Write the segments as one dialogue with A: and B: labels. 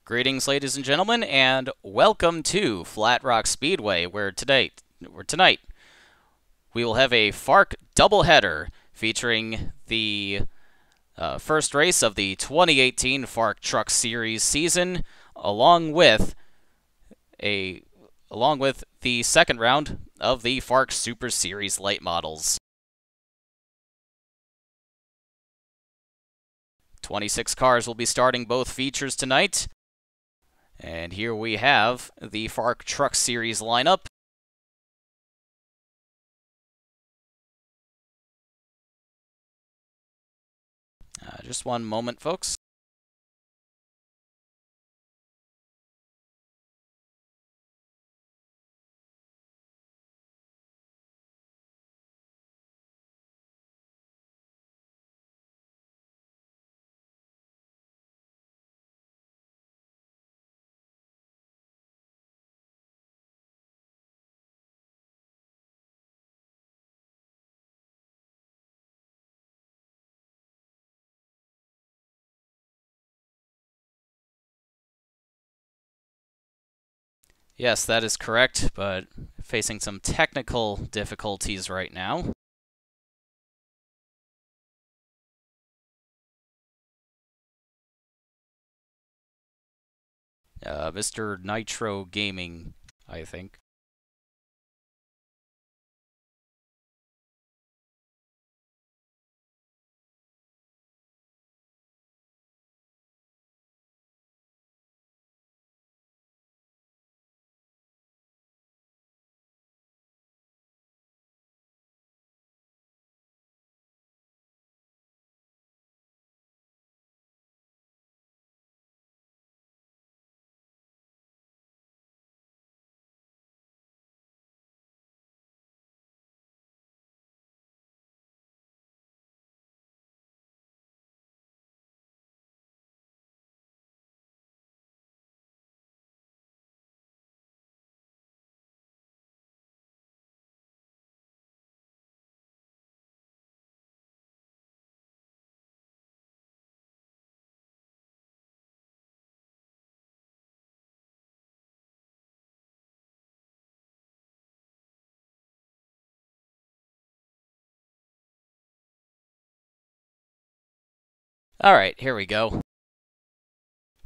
A: Greetings, ladies and gentlemen, and welcome to Flat Rock Speedway, where tonight we will have a FARC doubleheader featuring the first race of the 2018 FARC Truck Series season, along with the second round of the FARC Super Series late models. 26 cars will be starting both features tonight. And here we have the FARC Truck Series lineup. Just one moment, folks. Yes, that is correct, but facing some technical difficulties right now. Mr. Nitro Gaming, I think. Alright, here we go.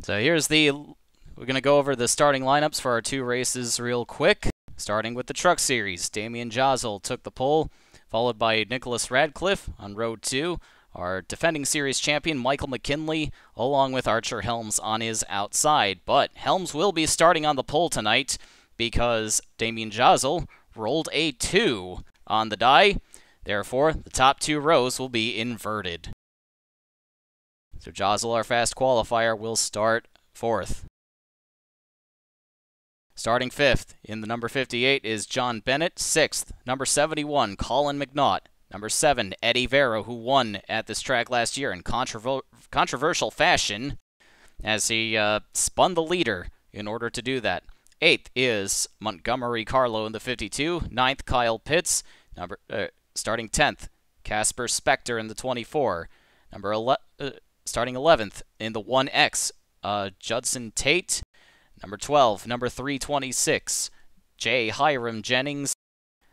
A: So we're going to go over the starting lineups for our two races real quick. Starting with the Truck Series, Damian Josel took the pole, followed by Nicholas Radcliffe on Road 2. Our defending series champion, Michael McKinley, along with Archer Helms on his outside. But Helms will be starting on the pole tonight because Damian Josel rolled a 2 on the die. Therefore, the top two rows will be inverted. So Josel, our fast qualifier, will start fourth. Starting fifth in the number 58 is John Bennett. Sixth, number 71, Colin McNaught. Number 7, Eddie Vera, who won at this track last year in controversial fashion as he spun the leader in order to do that. Eighth is Montgomery Carlo in the 52. Ninth, Kyle Pitts. Starting 10th, Casper Spector in the 24. Starting 11th in the 1X, Judson Tate. Number 12, number 326, J. Hiram Jennings.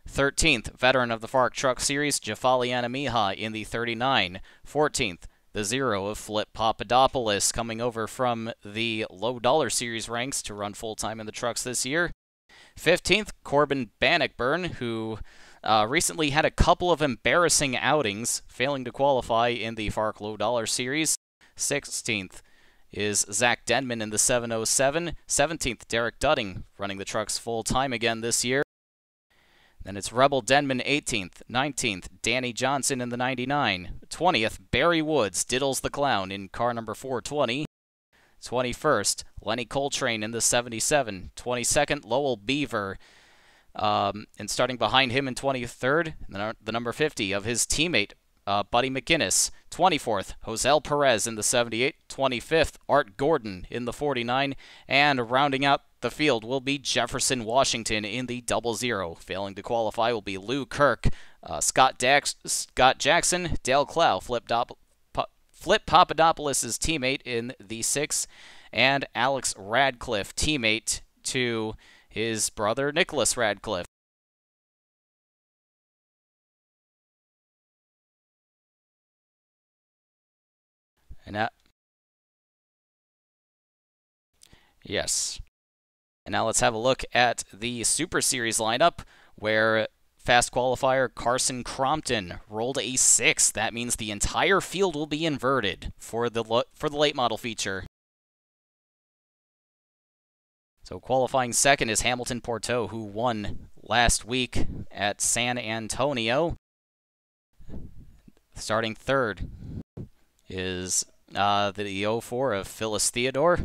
A: 13th, veteran of the FARC Truck Series, Jafali Anamija in the 39. 14th, the 0 of Flip Papadopoulos, coming over from the Low Dollar Series ranks to run full-time in the trucks this year. 15th, Corbin Bannockburn, who recently had a couple of embarrassing outings, failing to qualify in the FARC Low Dollar Series. 16th is Zach Denman in the 707. 17th, Derek Dudding, running the trucks full-time again this year. Then it's Rebel Denman 18th. 19th, Danny Johnson in the 99. 20th, Barry Woods, Diddles the Clown in car number 420. 21st, Lenny Coltrane in the 77. 22nd, Lowell Beaver. And starting behind him in 23rd, the number 50 of his teammate, Buddy McGinnis. 24th, Josel Perez in the 78. 25th, Art Gordon in the 49. And rounding out the field will be Jefferson Washington in the 00. Failing to qualify will be Lou Kirk, Scott Jackson, Dale Clow, Flip Papadopoulos' teammate in the 6, and Alex Radcliffe, teammate to his brother Nicholas Radcliffe. And yes. And now let's have a look at the Super Series lineup, where fast qualifier Carson Crompton rolled a 6. That means the entire field will be inverted for the late model feature. So qualifying second is Hamilton Porteau, who won last week at San Antonio. Starting third is the 04 of Phyllis Theodore.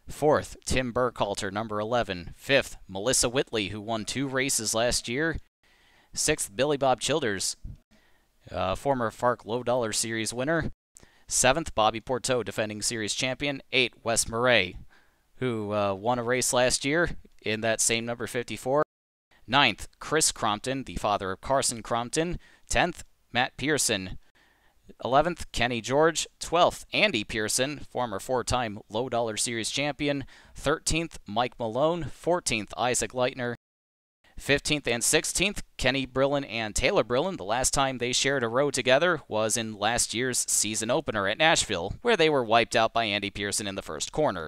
A: Fourth, Tim Burkhalter, number 11. Fifth, Melissa Whitley, who won 2 races last year. Sixth, Billy Bob Childers, former FARC Low Dollar Series winner. Seventh, Bobby Porteau, defending series champion. 8, Wes Murray, who won a race last year in that same number 54. 9th, Chris Crompton, the father of Carson Crompton. 10th, Matt Pearson. 11th, Kenny George. 12th, Andy Pearson, former 4-time Low Dollar Series champion. 13th, Mike Malone. 14th, Isaac Leitner. 15th and 16th, Kenny Brillin and Taylor Brillin. The last time they shared a row together was in last year's season opener at Nashville, where they were wiped out by Andy Pearson in the first corner.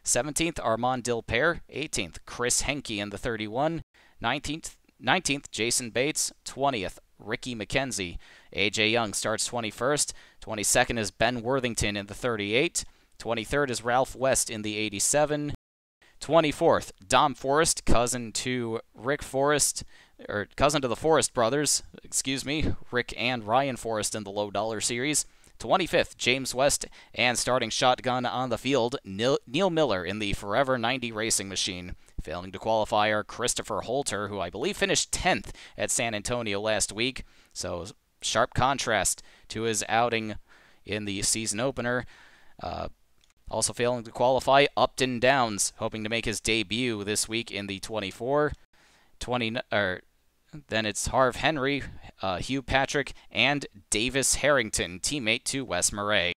A: 17th, Armand Dilpair. 18th, Chris Henke in the 31. 19th, Jason Bates. 20th, Ricky McKenzie. AJ Young starts 21st. 22nd is Ben Worthington in the 38. 23rd is Ralph West in the 87. 24th, Dom Forrest, cousin to Rick Forrest, or cousin to the Forrest brothers, Rick and Ryan Forrest in the Low Dollar Series. 25th, James West, and starting shotgun on the field, Neil Miller in the Forever 90 racing machine. Failing to qualify are Christopher Holter, who I believe finished 10th at San Antonio last week, so sharp contrast to his outing in the season opener. Also failing to qualify, Upton Downs, hoping to make his debut this week in the 24. Then it's Harv Henry, Hugh Patrick, and Davis Harrington, teammate to Wes Murray.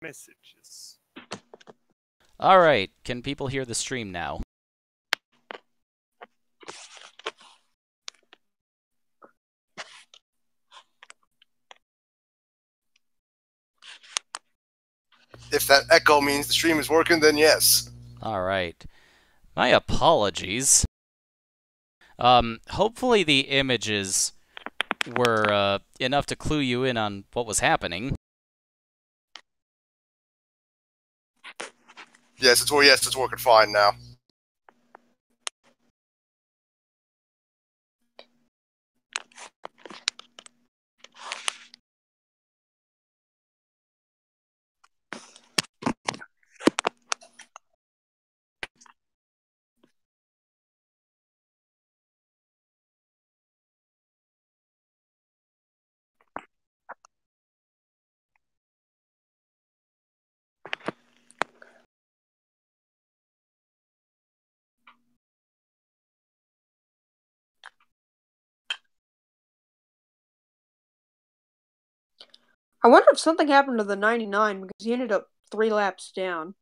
B: Messages.
A: Alright, can people hear the stream now?
C: If that echo means the stream is working, then yes.
A: Alright. My apologies. Hopefully the images were enough to clue you in on what was happening.
C: Yes, it's working fine now.
D: I wonder if something happened to the 99 because he ended up 3 laps down.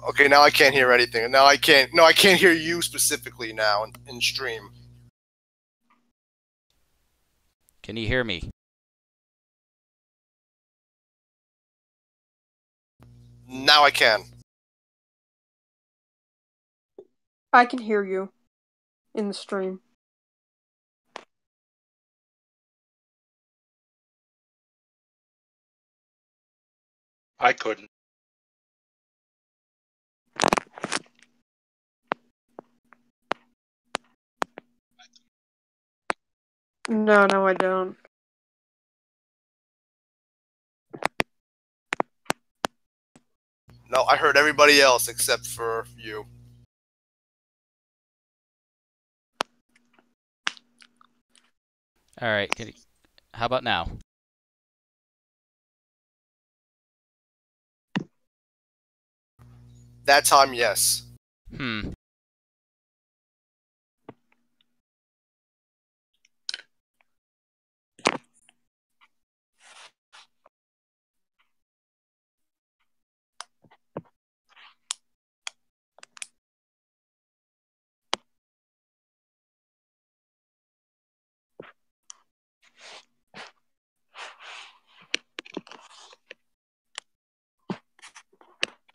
D: Okay, now I can't hear anything. Now I can't. No, I can't hear you specifically now in stream.
A: Can you hear me?
C: Now I can.
D: I can hear you in the stream.
B: I couldn't.
D: No, I don't.
C: No, I heard everybody else except for you.
A: Alright, how about now?
C: That time, yes.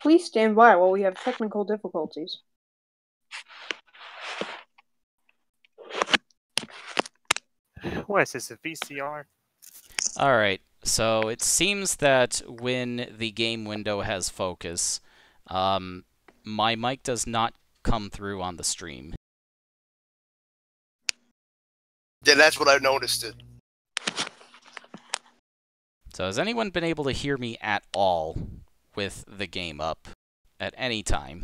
D: Please stand by while we have technical difficulties.
B: What is this, a VCR?
A: Alright, so it seems that when the game window has focus, my mic does not come through on the stream.
C: Yeah, that's what I noticed it.
A: So has anyone been able to hear me at all with the game up at any time?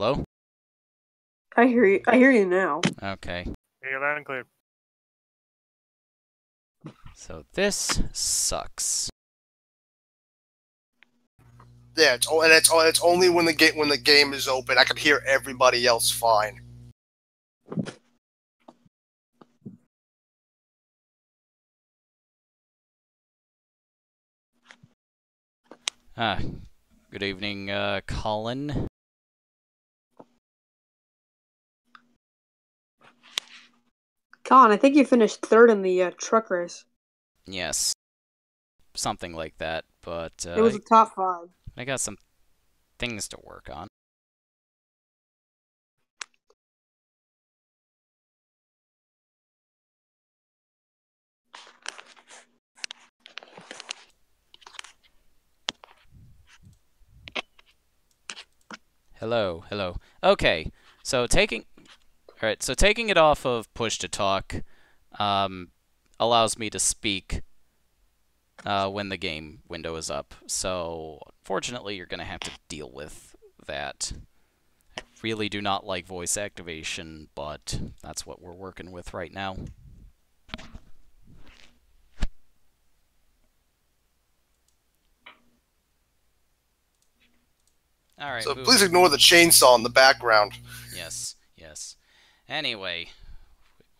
A: Hello?
E: I hear you. I hear you now.
A: Okay.
B: Hear you loud and clear.
A: So this sucks.
D: Yeah, it's only when the game is open. I can hear everybody else fine.
A: Good evening, Colin.
E: Colin, I think you finished third in the truck race.
A: Yes. Something like that, but
E: It was a top 5.
A: I got some things to work on. Hello, hello. Okay, so taking it off of push to talk allows me to speak when the game window is up. So, fortunately, you're going to have to deal with that. I really do not like voice activation, but that's what we're working with right now. All right.
D: So please ignore the chainsaw in the background.
A: Yes, yes. Anyway,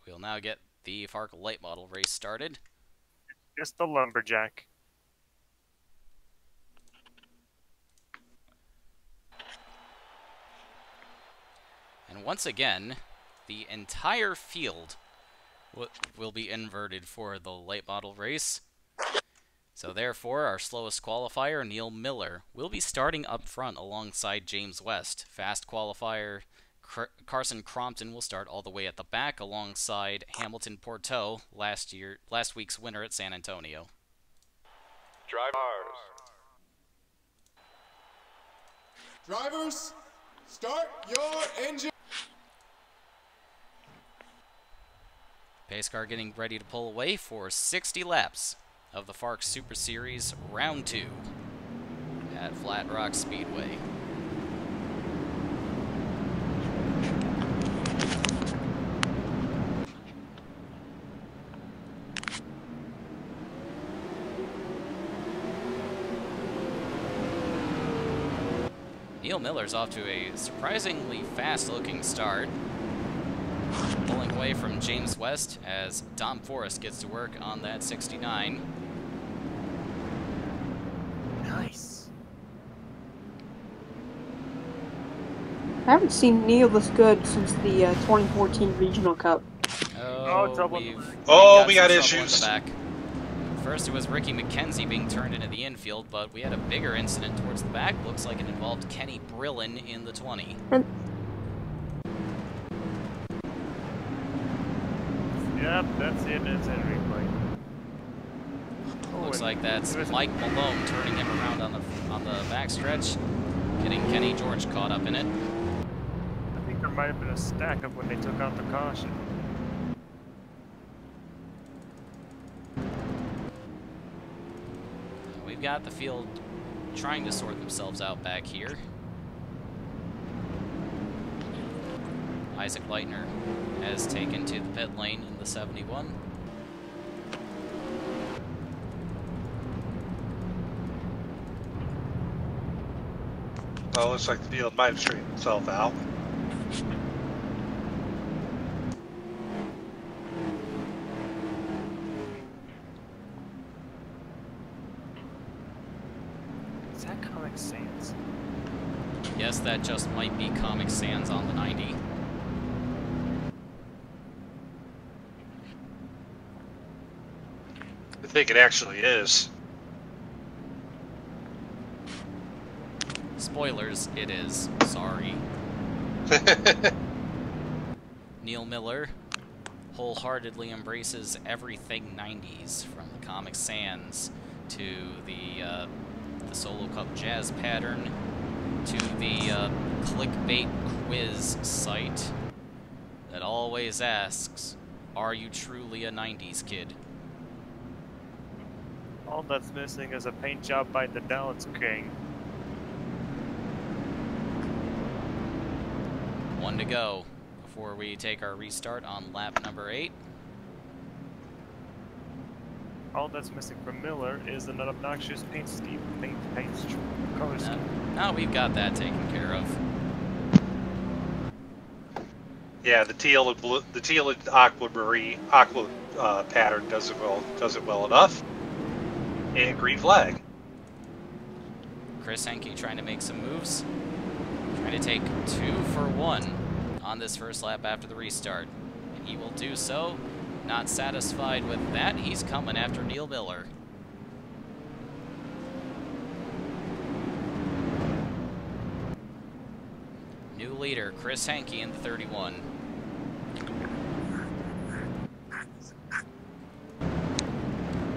A: we'll now get the FARC late model race started.
B: Just the lumberjack.
A: And once again, the entire field will be inverted for the late model race. So therefore, our slowest qualifier, Neil Miller, will be starting up front alongside James West. Fast qualifier, Carson Crompton will start all the way at the back alongside Hamilton Porteau, last week's winner at San Antonio.
F: Drivers, start your engine.
A: Pace car getting ready to pull away for 60 laps of the FARC Super Series Round 2 at Flat Rock Speedway. Neil Miller's off to a surprisingly fast-looking start, pulling away from James West as Dom Forrest gets to work on that 69.
B: Nice.
E: I haven't seen Neil this good since the 2014 Regional Cup.
B: We got
A: issues. Back. First, it was Ricky McKenzie being turned into the infield, but we had a bigger incident towards the back. Looks like it involved Kenny Brillen in the 20.
B: Yep, that's it. That's it. Replay.
A: Looks like that's Mike Malone turning him around on the backstretch, getting Kenny George caught up in it.
B: I think there might have been a stack up when they took out the caution.
A: We've got the field trying to sort themselves out back here. Isaac Leitner has taken to the pit lane in the 71.
G: Well, looks like the field might have straightened itself out.
B: Is that Comic Sans?
A: Yes, that just might be Comic Sans on the 90.
G: I think it actually is.
A: Spoilers, it is. Sorry. Neil Miller wholeheartedly embraces everything 90s, from the Comic Sans to the Solo Cup Jazz pattern to the clickbait quiz site that always asks, "Are you truly a 90s kid?"
B: All that's missing is a paint job by the Dallas King.
A: 1 to go before we take our restart on lap number 8.
B: All that's missing from Miller is an obnoxious paint color scheme.
A: Now we've got that taken care of.
G: Yeah, the teal and blue, the teal and aqua pattern does it well enough. And green flag.
A: Chris Henke trying to make some moves. Trying to take 2 for 1 on this first lap after the restart. And he will do so. Not satisfied with that, he's coming after Neil Miller. New leader, Chris Henke in the 31.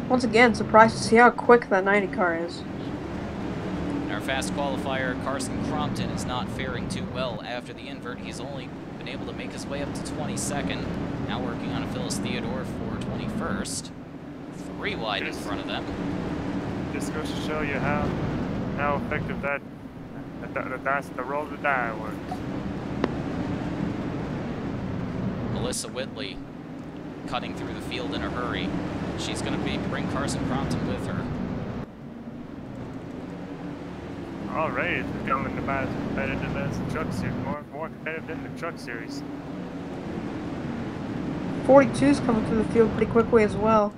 E: Once again, surprised to see how quick that 90 car is.
A: And our fast qualifier, Carson Crompton, is not faring too well after the invert. He's only been able to make his way up to 22nd. Now working on a Phyllis Theodore for 21st. 3 wide in front of them.
B: This goes to show you how effective that's the roll of the die works.
A: Melissa Whitley cutting through the field in a hurry. She's going to bring Carson Crompton with her.
B: Already, it's becoming about as competitive as the truck series, more competitive than the truck series.
E: 42's coming through the field pretty quickly as well.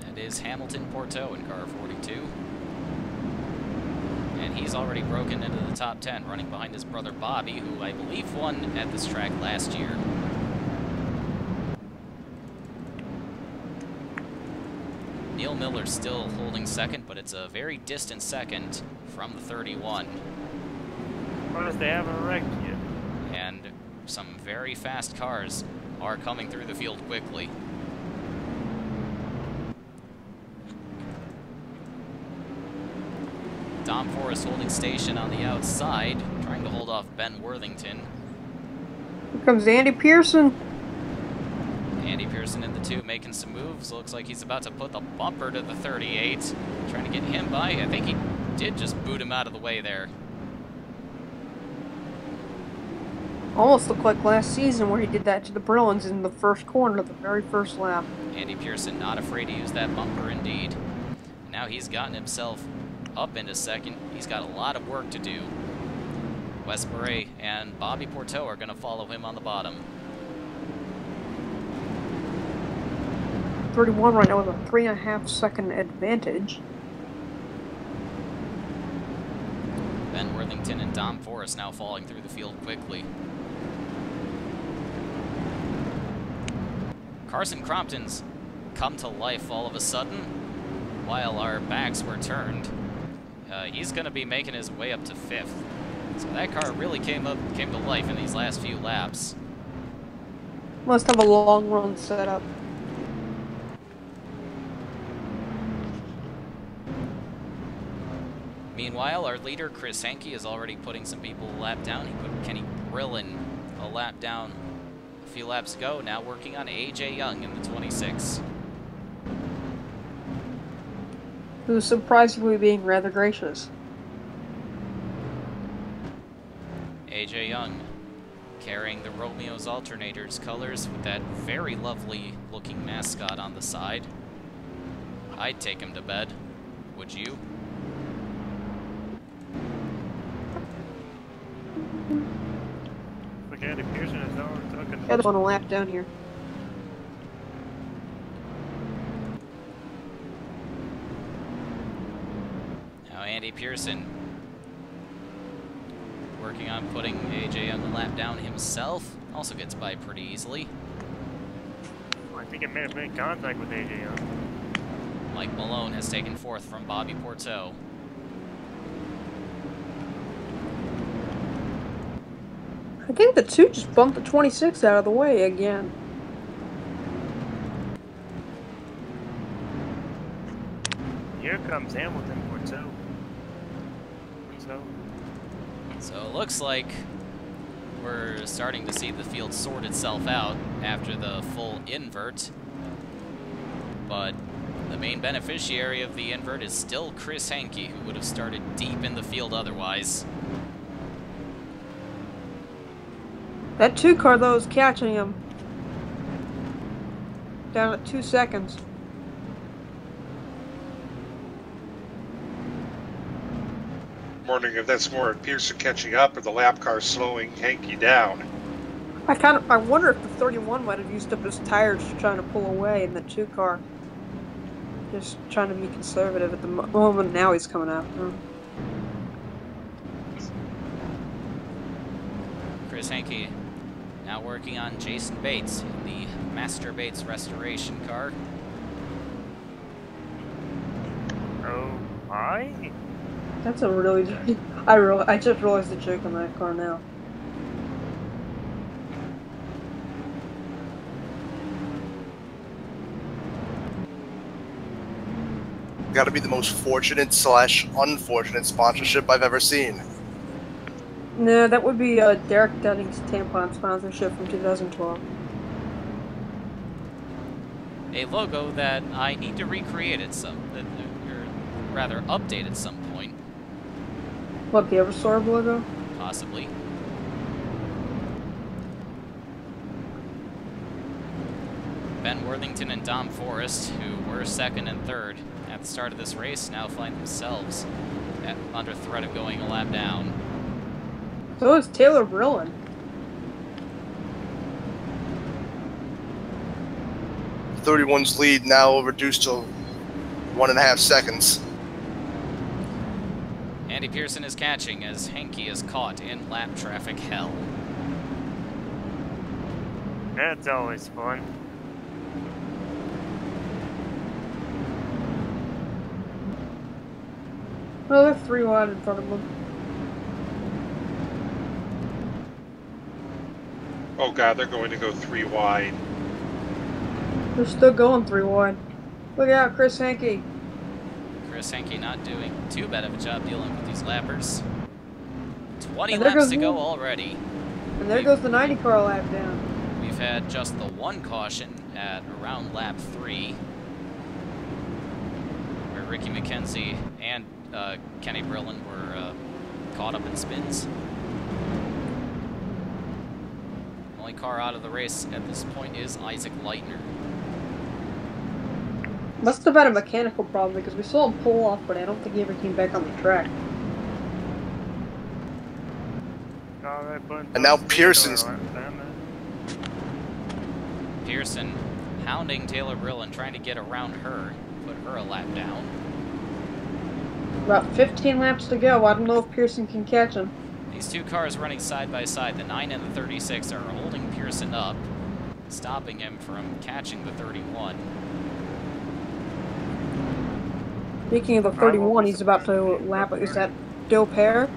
A: That is Hamilton Porto in car 42. And he's already broken into the top 10, running behind his brother Bobby, who I believe won at this track last year. Neil Miller's still holding second, but it's a very distant second from the 31.
B: Plus, they haven't wrecked yet.
A: And some very fast cars are coming through the field quickly. Dom Forrest holding station on the outside, trying to hold off Ben Worthington.
E: Here comes Andy Pearson.
A: Andy Pearson in the 2 making some moves. Looks like he's about to put the bumper to the 38. Trying to get him by. I think he did just boot him out of the way there.
E: Almost looked like last season where he did that to the Bruins in the first corner of the very first lap.
A: Andy Pearson not afraid to use that bumper indeed. Now he's gotten himself up into second. He's got a lot of work to do. Wes Beret and Bobby Porto are going to follow him on the bottom.
E: 31 right now with a 3.5 second advantage.
A: Ben Worthington and Dom Forrest now falling through the field quickly. Carson Crompton's come to life all of a sudden while our backs were turned. He's going to be making his way up to 5th. So that car really came to life in these last few laps.
E: Must have a long run set up.
A: Meanwhile, our leader, Chris Henke, is already putting some people a lap down. He put Kenny Brillen a lap down a few laps ago. Now working on AJ Young in the 26.
E: Who's surprisingly being rather gracious.
A: AJ Young carrying the Romeo's Alternators colors with that very lovely looking mascot on the side. I'd take him to bed. Would you?
B: Look, Andy Pearson is overtaken.
E: Yeah, there's one a lap down here.
A: Now Andy Pearson working on putting AJ on the lap down himself. Also gets by pretty easily.
B: I think it may have made contact with AJ Young.
A: Mike Malone has taken 4th from Bobby Porto.
E: I think the 2 just bumped the 26 out of the way again.
B: Here comes Hamilton for 2.
A: So it looks like we're starting to see the field sort itself out after the full invert. But the main beneficiary of the invert is still Chris Henke, who would have started deep in the field otherwise.
E: That 2 car though is catching him. Down at 2 seconds.
G: I'm wondering if that's more Pearson catching up or the lap car slowing Hanky down.
E: I wonder if the 31 might have used up his tires trying to pull away, and the 2 car just trying to be conservative at the moment. Now he's coming after him.
A: Chris Hankey now working on Jason Bates in the Master Bates restoration car.
B: Oh my!
E: That's a really. I just realized the joke on that car now.
D: Got to be the most fortunate / unfortunate sponsorship I've ever seen.
E: No, that would be Derek Dunning's tampon sponsorship from 2012.
A: A logo that I need to recreate at or rather update at some point,
E: What, the Eversorb logo?
A: possibly. Ben Worthington and Dom Forrest, who were 2nd and 3rd at the start of this race, now find themselves under threat of going a lap down.
E: So is Taylor Brillen.
D: 31's lead now reduced to 1.5 seconds.
A: Andy Pearson is catching as Hankey is caught in lap traffic hell.
B: That's always fun.
E: Oh, they're 3 wide in front of them.
G: Oh god, they're going to go 3 wide.
E: They're still going 3 wide. Look out, Chris Hankey.
A: Chris Hankey not doing too bad of a job dealing with these lappers. 20
E: And there
A: laps
E: goes
A: to go
E: the-
A: already.
E: And there goes the 90 car lap down.
A: We've had just the 1 caution at around lap 3, where Ricky McKenzie and Kenny Brillen were caught up in spins. The only car out of the race at this point is Isaac Leitner.
E: Must have been a mechanical problem because we saw him pull off, but I don't think he ever came back on the track.
D: And now Pearson's-
A: Pearson hounding Taylor Brillen, trying to get around her, put her a lap down.
E: About 15 laps to go. I don't know if Pearson can catch him.
A: These 2 cars running side by side, the 9 and the 36, are holding Pearson up, stopping him from catching the 31.
E: Speaking of the 31, he's about to lap. Is that Dopair?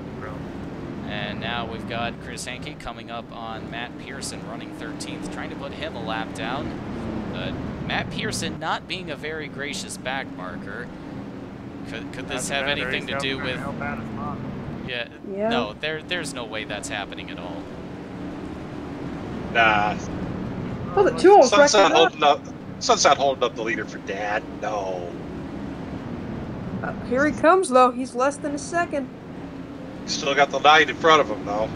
A: And now we've got Chris Hankey coming up on Matt Pearson, running 13th, trying to put him a lap down. But Matt Pearson not being a very gracious backmarker. Could this have anything to do with... Yeah, no, there's no way that's happening at all.
G: Nah.
E: Oh, the 2 almost
G: Sun's
E: wrecked
G: not
E: it up.
G: holding up. Sun's not holding up the leader for Dad. No.
E: Here he comes, though. He's less than a second.
G: Still got the 9 in front of him, though.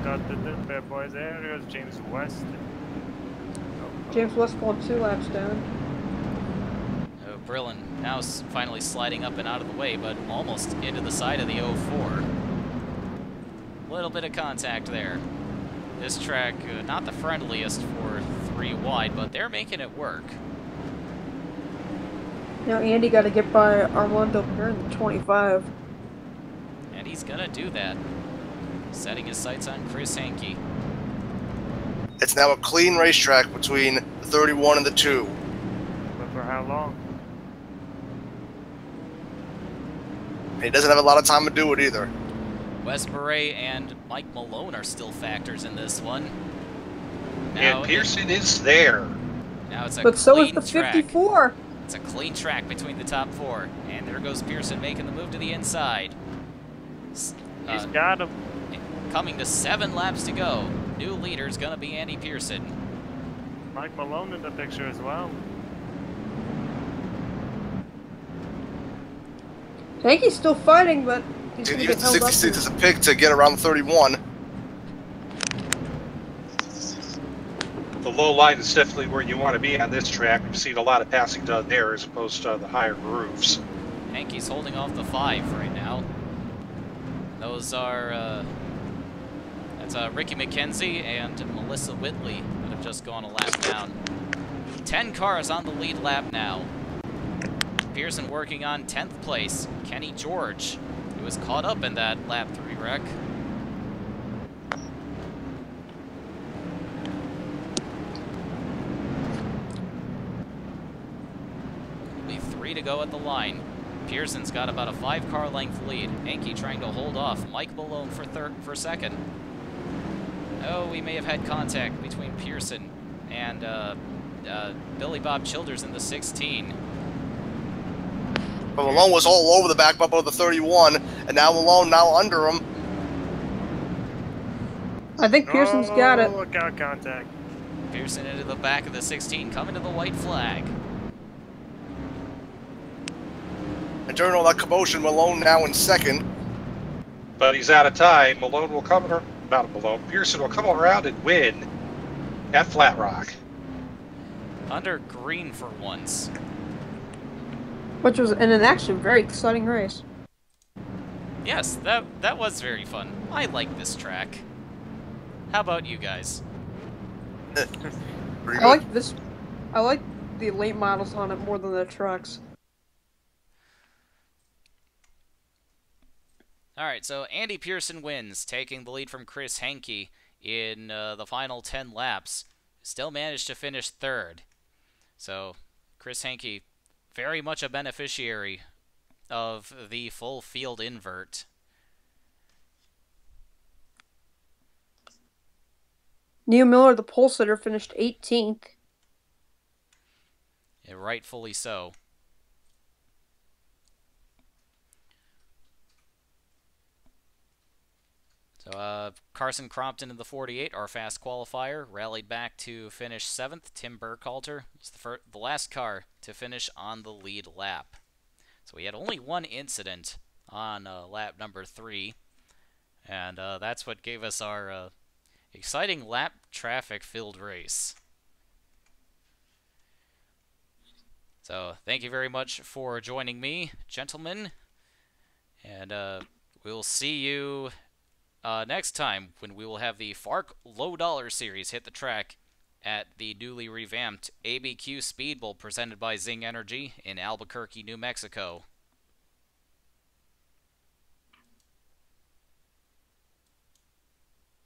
B: Got the bad boys there. There's James West.
E: James West going 2 laps down.
A: Brillen now finally sliding up and out of the way, but almost into the side of the 04. Little bit of contact there. This track, not the friendliest for 3 wide, but they're making it work.
E: Now Andy got to get by Armando here in the 25.
A: And he's gonna do that. Setting his sights on Chris Hankey.
D: It's now a clean racetrack between the 31 and the 2.
B: But for how long?
D: And he doesn't have a lot of time to do it either.
A: Wes Beret and Mike Malone are still factors in this one. Now
G: And Pearson is there.
A: Now it's a
E: But so is
A: clean
E: the
A: track.
E: 54.
A: It's a clean track between the top 4. And there goes Pearson making the move to the inside.
B: He's got him.
A: Coming to 7 laps to go. New leader's gonna be Andy Pearson.
B: Mike Malone in the picture as well.
E: Hankey's still fighting, but he's
D: He
E: going to
D: used
E: get
D: the
E: held up.
D: 66 as a pick to get around the 31.
G: The low line is definitely where you want to be on this track. We've seen a lot of passing done there as opposed to the higher grooves.
A: Hankey's holding off the 5 right now. Those are, that's Ricky McKenzie and Melissa Whitley that have just gone a lap down. 10 cars on the lead lap now. Pearson working on 10th place. Kenny George, who was caught up in that lap 3 wreck. Only 3 to go at the line. Pearson's got about a 5-car length lead. Hankey trying to hold off Mike Malone for second. Oh, we may have had contact between Pearson and Billy Bob Childers in the 16.
D: But Malone was all over the back bumper of the 31, and now Malone now under him.
E: I think Pearson's got it.
B: Look out, contact.
A: Pearson into the back of the 16, coming to the white flag.
D: And during all that commotion, Malone now in second.
G: But he's out of time. Malone will come around. Not Malone. Pearson will come around and win at Flat Rock.
A: Under green for once.
E: Which was in an actually very exciting race.
A: Yes, that was very fun. I like this track. How about you guys?
D: Pretty
E: I
D: good.
E: like this. I like the late models on it more than the trucks.
A: Alright, so Andy Pearson wins, taking the lead from Chris Hankey in the final 10 laps. Still managed to finish third. So, Chris Hankey, very much a beneficiary of the full field invert.
E: Neil Miller, the pole sitter, finished 18th.
A: Yeah, rightfully so. So, Carson Crompton in the 48, our fast qualifier, rallied back to finish 7th. Tim Burkhalter was the last car to finish on the lead lap. So we had only one incident on lap number 3, and that's what gave us our exciting lap traffic-filled race. So thank you very much for joining me, gentlemen, and we'll see you next time, when we will have the FARC Low Dollar Series hit the track at the newly revamped ABQ Speed Bowl presented by Zing Energy in Albuquerque, New Mexico.